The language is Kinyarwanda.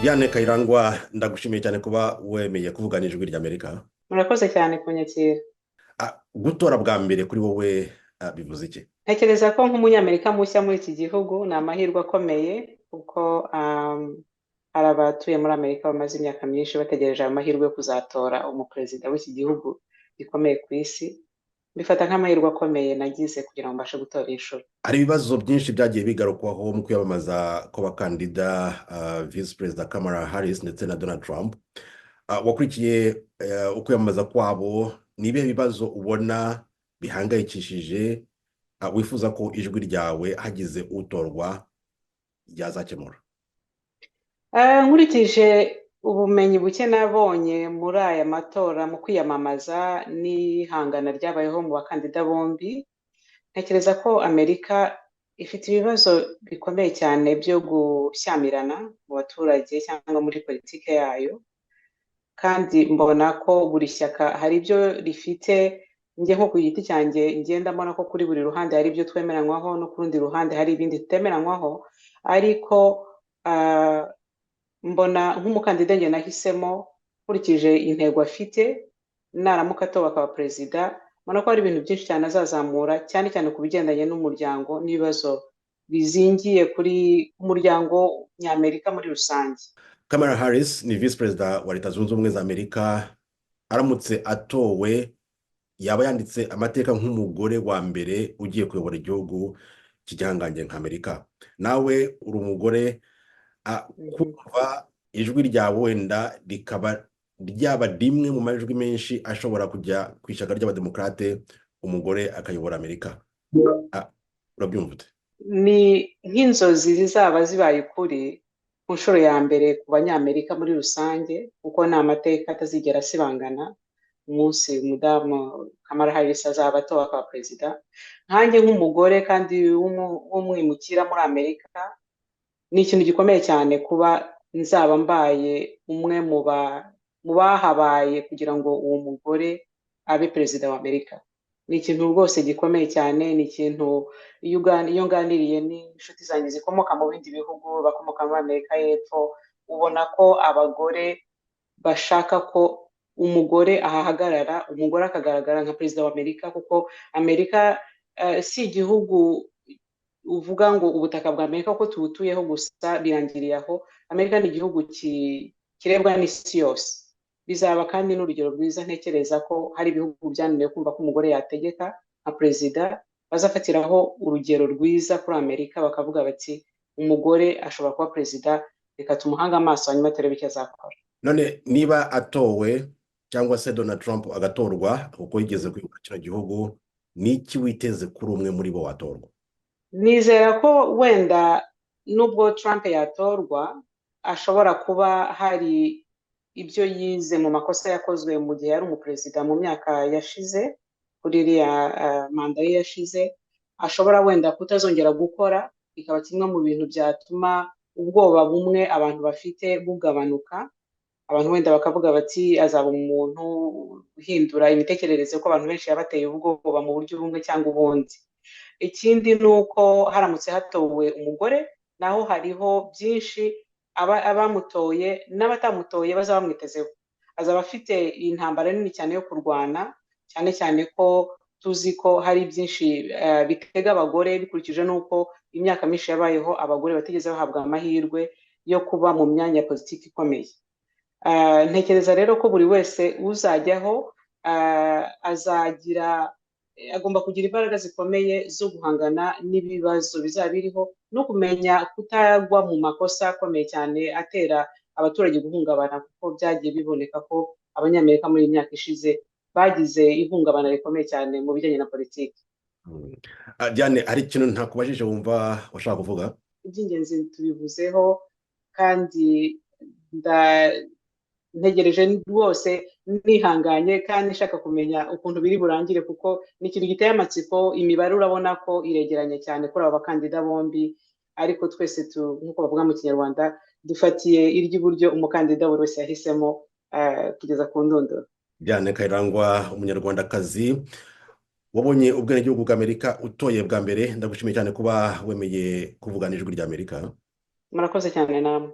Diane Kayirangwa, ndagushimiye cyane kuba wemeye kuvugana ijwi ry'Amerika. Murakoze cyane kunyakira. Gutora bwa mbere kuri wowe bivuze iki? Ntekereza ko nk'umunyamerika mushya muri iki gihugu ni amahirwe akomeye kuko hari abatuye muri Amerika bamaze imyaka myinshi bategereje ayo mahirwe yo kuzatora umuperezida w'iki gihugu gikomeye ku isi. Mbifata nk'amahirwe akomeye nagize kugira ngo mbashe gutora inshuro. Hari ibibazo byinshi byagiye bigarukwaho mu kwiyamamaza kw'abakandida Vice Perezida Kamala Harris ndetse na Donald Trump. Wakurikiye ukwiyamamaza kwabo, ni ibihe bibazo ubona bihangayikishije wifuza ko ijwi ryawe hagize utorwa yazakemura? Nkurikije ubumenyi buke nabonye muri aya matora mu kwiyamamaza n'ihangana ryabayeho mu bakandida bombi, ntekereza ko Amerika ifite ibibazo bikomeye cyane byo gushyamirana mu baturage cyangwa muri politike yayo, kandi mbona ko buri shyaka hari ibyo rifite. Njye nko ku giti cyanjye ngenda mbona ko kuri buri ruhande hari ibyo twemeranywaho no ku rundi ruhande hari ibindi tutemeranywaho, ariko mbona nk'umukandida njye nahisemo nkurikije intego afite, naramuka atowe akaba perezida, mbona ko hari ibintu byinshi cyane azazamura, cyane cyane ku bigendanye n'umuryango n'ibibazo bizingiye kuri umuryango ny'Amerika muri rusange. Kamala Harris ni Vice Perezida wa Leta Zunze Ubumwe za Amerika. Aramutse atowe, yaba yanditse amateka nk'umugore wa mbere ugiye kuyobora igihugu cy'igihangange nk'Amerika. Nawe uri umugore, kumva ijwi ryawe wenda rikaba ryaba rimwe mu majwi menshi ashobora kujya ku ishyaka ry'abademokarate, umugore akayobora Amerika, urabyumva ute? Ni nk'inzozi zizaba zibaye ukuri ku nshuro ya mbere ku banyamerika muri rusange, kuko ni amateka atazigera asibangana umunsi umudamu Kamala Harris azaba atowe akaba perezida. Nkanjye nk'umugore kandi w'umwimukira muri Amerika, ni ikintu gikomeye cyane kuba nzaba mbaye umwe mu bahabaye kugira ngo uwo mugore abe perezida wa Amerika. Ni ikintu rwose gikomeye cyane, ni ikintu iyo nganiriye n'inshuti zanjye zikomoka mu bindi bihugu, bakomoka muri Amerika y'Epfo, ubona ko abagore bashaka ko umugore ahahagarara, umugore akagaragara nka perezida wa Amerika, kuko Amerika si igihugu uvuga ngo ubutaka bwa Amerika ko tubutuyeho gusa birangiriye aho. Amerika ni igihugu kirebwa n'isi yose. Bizaba kandi n'urugero rwiza, ntekereza ko hari ibihugu byananiwe kumva ko umugore yategeka nka perezida, bazafatiraho urugero rwiza kuri Amerika, bakavuga bati umugore ashobora kuba perezida, reka tumuhange amaso hanyuma turebe icyo azakora. None niba atowe cyangwa se Donald Trump agatorwa, kuko yigeze kuyobora kino gihugu, niki witeze kuri umwe muri bo watorwa? Nizera ko wenda nubwo Trump yatorwa, ashobora kuba hari ibyo yize mu makosa yakozwe mu gihe yari umuperezida mu myaka yashize, kuri iriya manda ye yashize, ashobora wenda kutazongera gukora, bikaba kimwe mu bintu byatuma ubwoba bumwe abantu bafite bugabanuka. Abantu wenda bakavuga bati azaba umuntu uhindura imitekerereze, ko abantu benshi yabateye ubwoba mu buryo bumwe cyangwa ubundi. Ikindi ni uko haramutse hatowe umugore, naho hariho byinshi abamutoye n'abatamutoye bazaba bamwitezeho. Azaba afite intambara nini cyane yo kurwana, cyane cyane ko tuzi ko hari byinshi bitega abagore, bikurikije n'uko imyaka myinshi yabayeho abagore batigeze bahabwa amahirwe yo kuba mu myanya ya politiki ikomeye. Ntekereza rero ko buri wese uzajyaho agomba kugira imbaraga zikomeye zo guhangana n'ibibazo bizaba biriho, no kumenya kutagwa mu makosa akomeye cyane atera abaturage guhungabana, kuko byagiye biboneka ko abanyamerika muri iyi myaka ishize bagize ihungabana rikomeye cyane mu bijyanye na politiki. Diane, hari ikintu ntakubajije wumva washaka kuvuga? Iby'ingenzi tubivuzeho, kandi ntegereje rwose nihanganye kandi nshaka kumenya ukuntu biri burangire, kuko ni ikintu giteye amatsiko. Imibare urabona ko iregeranye cyane kuri aba bakandida bombi, ariko twese nk'uko bavuga mu Kinyarwanda dufatiye iry'iburyo umukandida buri wese yahisemo kugeza ku ndunduro. Diane Kayirangwa, umunyarwandakazi, wabonye ubwenegihugu bw'Amerika, utoye bwa mbere. Ndagushimiye cyane kuba wemeye kuvugana ijwi ry'Amerika. Murakoze cyane namwe.